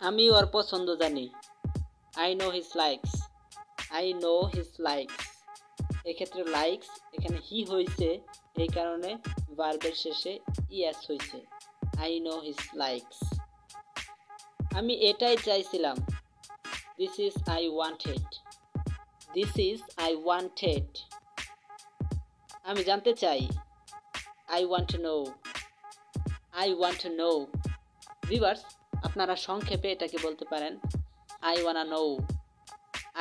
আমি ওর পছন্দ জানি। I know his likes. I know his likes. এক্ষেত্রে লাইকস এখানে হি হয়েছে, এই কারণে ভার্বের শেষে ইএস হয়েছে। I know his likes. আমি এটাই চাইছিলাম। This is I wanted. This is I wanted. আমি জানতে চাই। I want to know. I want to know. Viewers, আপনারা সংক্ষেপে এটাকে বলতে পারেন I wanna know.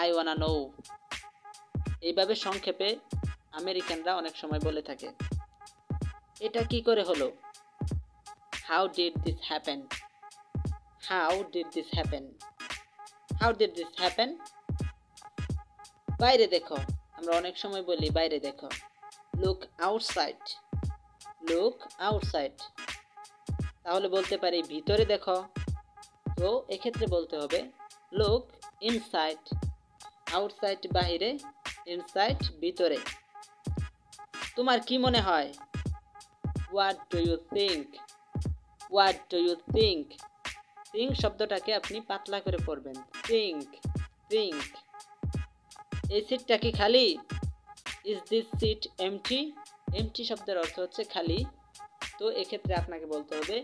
I wanna know. এইভাবে সংক্ষেপে আমেরিকানরা অনেক সময় বলে থাকে। এটা কি করে হলো? How did this happen? How did this happen? How did this happen? বাইরে দেখো। আমরা অনেক সময় বলি বাইরে দেখো। Look outside. Look outside. তাহলে বলতে পারি ভিতরে দেখো। তো এক্ষেত্রে বলতে হবে লুক ইনসাইড। আউটসাইড বাহিরে, ইনসাইড ভিতরে। তোমার কি মনে হয়? What do you think? What do you think? Think শব্দটাকে আপনি পাতলা করে পড়বেন। Think, think. এই সিটটা কি খালি? Is this seat MT? MT শব্দের অর্থ হচ্ছে খালি। তো এক্ষেত্রে আপনাকে বলতে হবে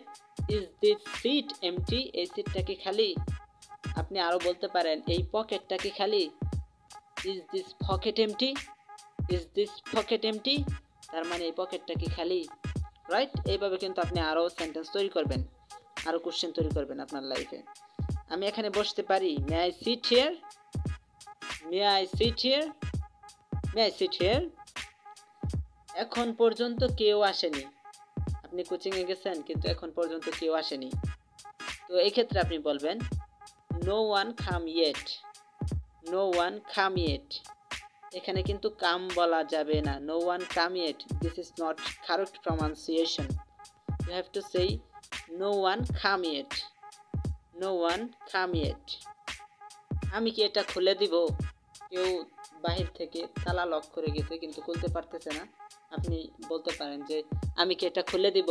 ইজ দিস সিট এমটি? এই সিটটা কি খালি? আপনি আরও বলতে পারেন এই পকেটটা কি খালি? Is this pocket empty? Is this pocket empty? তার মানে এই পকেটটা কি খালি? রাইট? এইভাবে কিন্তু আপনি আরও সেন্টেন্স তৈরি করবেন, আরও কোশ্চেন তৈরি করবেন আপনার লাইফে। আমি এখানে বসতে পারি। May I sit here? May I sit here? May I sit here? এখন পর্যন্ত কেউ আসেনি। আপনি কোচিংয়ে গেছেন কিন্তু এখন পর্যন্ত কেউ আসেনি। তো এই ক্ষেত্রে আপনি বলবেন no one come yet. No one come yet. এখানে কিন্তু কাম বলা যাবে না। No one come yet. This is not correct pronunciation. You have to say no one come yet. No one come yet. আমি কি এটা খুলে দিব? কেউ বাহির থেকে তালা লক করে গেছে কিন্তু খুলতে পারতেছে না। আপনি বলতে পারেন যে আমি কি এটা খুলে দিব?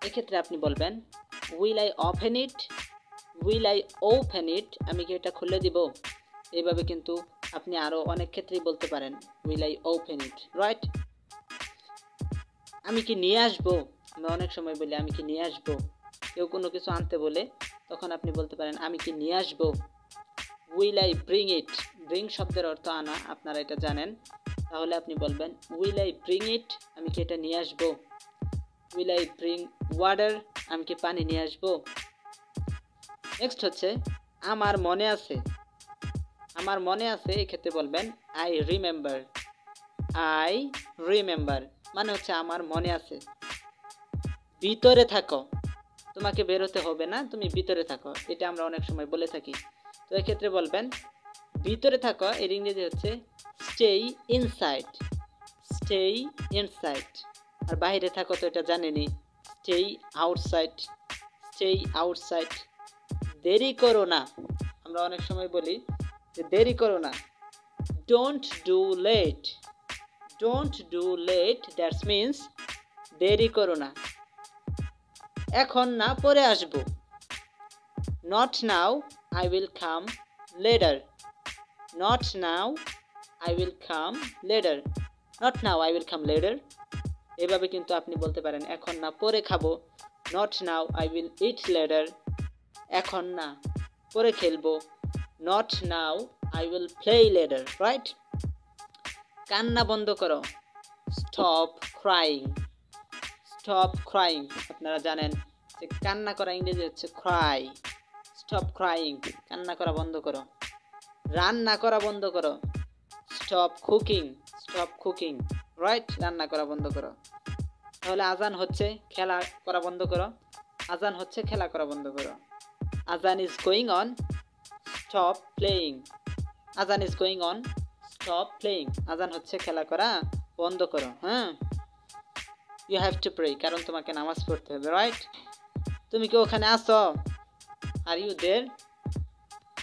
এক্ষেত্রে আপনি বলবেন will I open it? Will I open it? আমি কি এটা খুলে দিব? এইভাবে কিন্তু আপনি আরও অনেক ক্ষেত্রেই বলতে পারেন will I open it. Right? আমি কি নিয়ে আসবো? আমরা অনেক সময় বলি আমি কি নিয়ে আসবো। কেউ কোনো কিছু আনতে বলে তখন আপনি বলতে পারেন আমি কি নিয়ে আসবো। Will I bring it? Bring শব্দের অর্থ আনা, আপনারা এটা জানেন। তাহলে আপনি বলবেন উইল আই ব্রিং ইট? আমি কি এটা নিয়ে আসবো। Will I bring water? আমি কি পানি নিয়ে আসবো। নেক্সট হচ্ছে আমার মনে আছে। আমার মনে আছে এক্ষেত্রে বলবেন আই রিমেম্বার। আই রিমেম্বার মানে হচ্ছে আমার মনে আছে। ভিতরে থাকো। তোমাকে বেরোতে হবে না, তুমি ভিতরে থাকো। এটা আমরা অনেক সময় বলে থাকি। তো এক্ষেত্রে বলবেন ভিতরে থাকো এর ইংরেজি হচ্ছে স্টে ইনসাইড। Stay inside. আর বাইরে থাকো তো এটা জানেনি, স্টে আউটসাইড। Stay outside. দেরি করো না। আমরা অনেক সময় বলি যে দেরি করো না। Don't do late. Don't do late that's means দেরি করো না। এখন না পরে আসবো। Not now I will come later. Not now I will come later. Not now I will come later. এভাবে কিন্তু আপনি বলতে পারেন এখন না পরে খাবো। Not now I will eat later. এখন না পরে খেলবো। Not now I will play later. Right? কান্না বন্ধ করো। Stop crying. Stop crying. আপনারা জানেন যে কান্না করা ইংরেজি হচ্ছে ক্রাই। Stop crying. কান্না করা বন্ধ করো। রান্না করা বন্ধ করো। Stop cooking. Stop cooking. Right? রান্না করা বন্ধ করো। তাহলে আজান হচ্ছে, খেলা করা বন্ধ করো। আজান হচ্ছে, খেলা করা বন্ধ করো। আজান is going on. Stop playing. আজান is going on. Stop playing. আজান হচ্ছে, খেলা করা বন্ধ করো। হ্যাঁ, ইউ হ্যাভ টু প্রে, কারণ তোমাকে নামাজ পড়তে হবে। রাইট? তুমি কি ওখানে আসো? Are you there?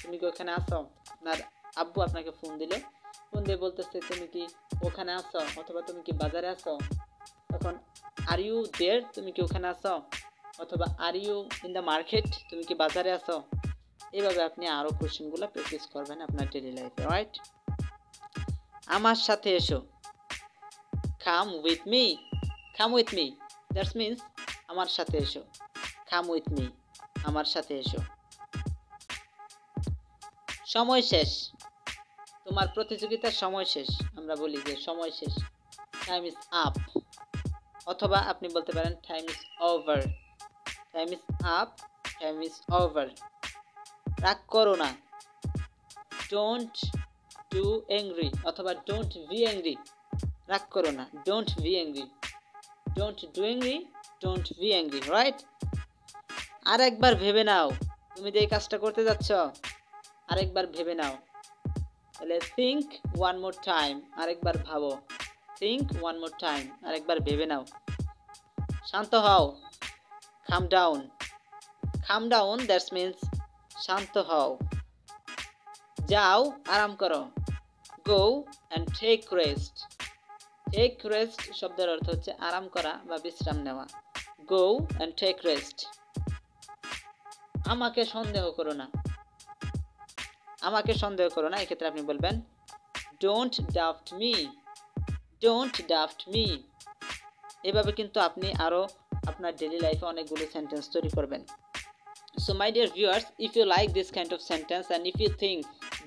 তুমি কি ওখানে আসো? আপনার আব্বু আপনাকে ফোন দিল, ফোন দিয়ে বলতেছে তুমি কি ওখানে আসো, অথবা তুমি কি বাজারে আসো। তখন আর ইউ দেয়ার? তুমি কি ওখানে আসো। অথবা are you in the market? তুমি কি বাজারে আসো। এইভাবে আপনি আরও কোশ্চেনগুলো প্র্যাকটিস করবেন আপনার ডেইলি লাইফে, রাইট? আমার সাথে এসো, come with me, come with me, that's means আমার সাথে এসো, কাম উইথ মি, আমার সাথে এসো। সময় শেষ, তোমার প্রতিযোগিতার সময় শেষ, আমরা বলি যে সময় শেষ, টাইম ইজ আপ, অথবা আপনি বলতে পারেন time is over, time is up, time is over. রাগ করো না, ডোন্ট ডু অ্যাংরি, অথবা ডোন্ট বি অ্যাংরি, রাগ করো না, don't be angry, don't do angry, don't be angry, right? আরেকবার ভেবে নাও, তুমি যে এই কাজটা করতে যাচ্ছ আরেকবার ভেবে নাও, তাহলে থিঙ্ক ওয়ান মোর টাইম, আরেকবার ভাবো, থিঙ্ক ওয়ান মোর টাইম, আরেকবার ভেবে নাও। শান্ত হও, calm down, calm down that's means শান্ত হও। যাও, আরাম করো, go and take rest, take rest শব্দের অর্থ হচ্ছে আরাম করা বা বিশ্রাম নেওয়া, গো অ্যান্ড টেক রেস্ট। আমাকে সন্দেহ করো না, আমাকে সন্দেহ করো না, এক্ষেত্রে আপনি বলবেন don't doubt me, don't doubt me. এভাবে কিন্তু আপনি আরও আপনার ডেইলি লাইফে অনেকগুলো সেন্টেন্স তৈরি করবেন। So my dear viewers, if you like this kind of sentence and if you think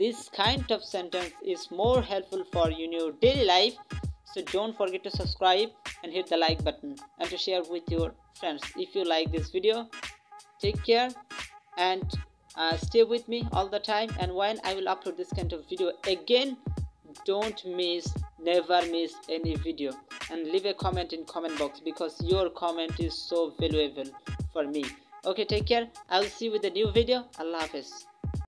this kind of sentence is more helpful for you in your daily life, so don't forget to subscribe and hit the like button and to share with your friends. If you like this video, take care and stay with me all the time, and when I will upload this kind of video again, don't miss, never miss any video, and leave a comment in comment box because your comment is so valuable for me. Okay, take care. I will see you with a new video. Allah Hafiz.